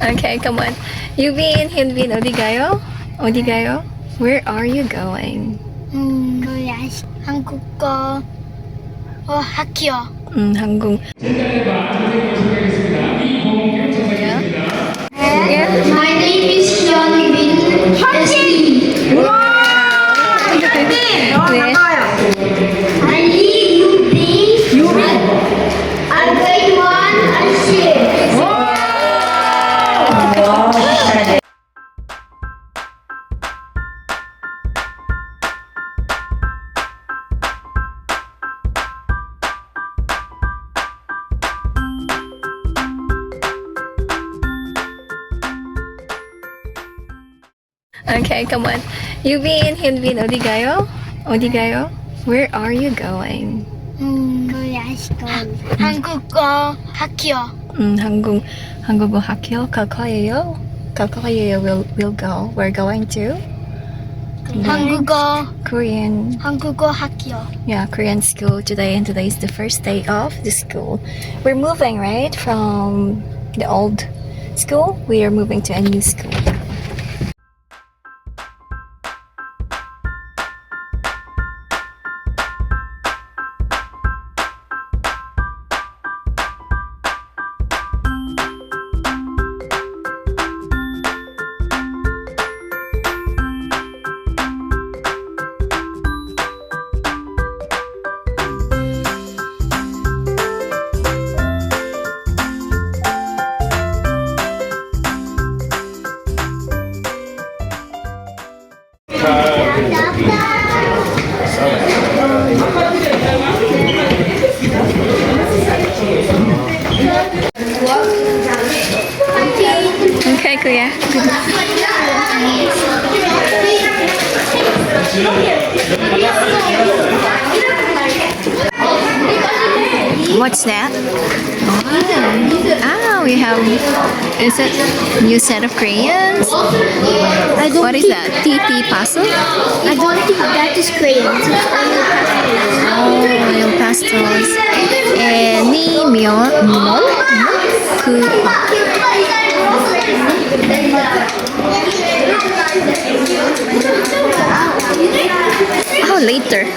Okay, come on. Yubin, Hyunbin, Odigayo? Odigayo? Where are you going? 한국어 학교. 한국. Yeah? My name is Hyunbin SD. 네. I live Yubin. I'm grade 1 and 6. Okay, come on. Yubin, Hyunbin, Odigayo? Odigayo? Where are you going? 한국어 학교. 한국어 학교 갈 거예요? 갈 거예요. We'll go. We're going to 한국어 학교. Yeah, Korean school today, and today is the first day of the school. We're moving, right? From the old school, we are moving to a new school. Okay, kuya. What's that? Oh, we have. Is it new set of crayons? What is that? TT puzzle? I don't think that is crayons. Oh, yung pastels. Ni myon 그 Oh, later.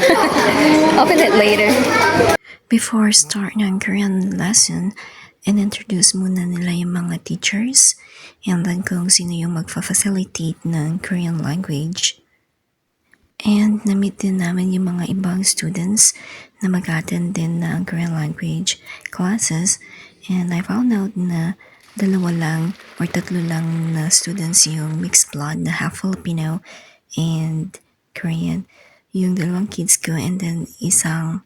Open it later. Before start ng Korean lesson, in-introduce muna nila yung mga teachers and then kung sino yung magfa-facilitate ng Korean language. And na-meet din namin yung mga ibang students na mag-attend din ng Korean language classes. And I found out na 2 lang or 3 lang na students yung mixed blood na half Filipino and Korean. Yung 2 kids ko and then isang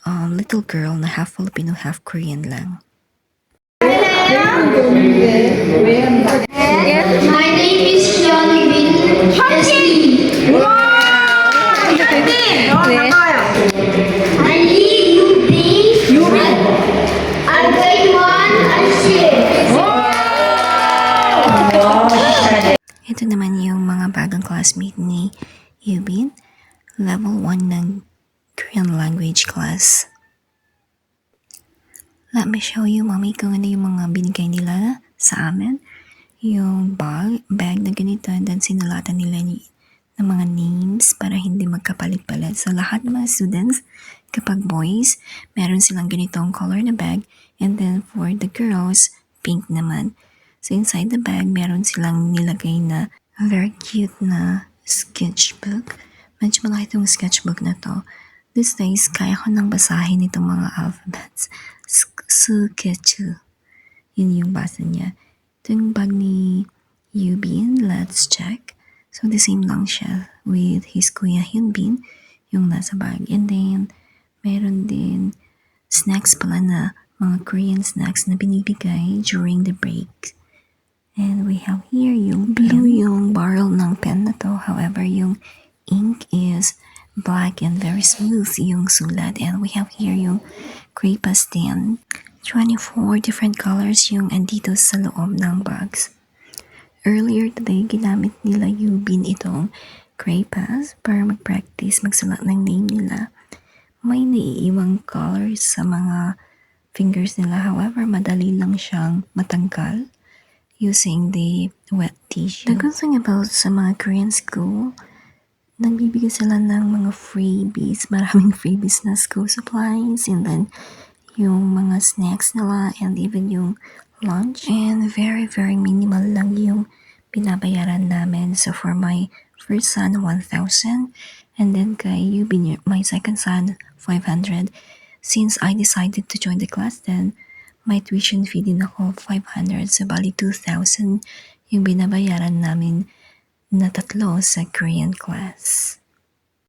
little girl na half Filipino, half Korean lang. My name is Hyunbin SD. I live Yubin. I'm grade 1 and 6. Ito naman yung mga bagong classmate ni Yubin, level 1 ng Korean language class. Let me show you, mommy, kung ano yung mga binigay nila sa amin. Yung bag na ganito, and then sinulatan nila ng mga names para hindi magkapalit-palit. So, lahat ng mga students, kapag boys, meron silang ganitong color na bag, and then for the girls, pink naman. So, inside the bag, meron silang nilagay na very cute na sketchbook. Medyo malaki itong sketchbook na to. These days, kaya ko nang basahin itong mga alphabets. Sketchu. Yun yung basa niya. Ito yung bag ni Yubin. Let's check. So, the same lang siya with his kuya Hyunbin, yung nasa bag. And then, meron din snacks pala na mga Korean snacks na binibigay during the break. And we have here yung blue yung barrel ng pen na to. However, yung ink is black and very smooth yung sulat. And we have here yung Crepa stand. 24 different colors yung andito sa loob ng bags. Earlier today, ginamit nila Yubin itong Crepas para mag-practice, magsulat ng name nila. May naiiwang colors sa mga fingers nila. However, madali lang siyang matanggal. using the wet tissue. The good thing about sa mga Korean school, nagbibigay sila ng mga freebies, maraming freebies na school supplies, and then yung mga snacks nila, and even yung lunch. And very, very minimal lang yung binabayaran namin. So for my first son, 1,000, and then kay Yubin, my second son, 500. Since I decided to join the class, then my tuition fee din ako 500. So bali 2,000 yung binabayaran namin na tatlo sa Korean class.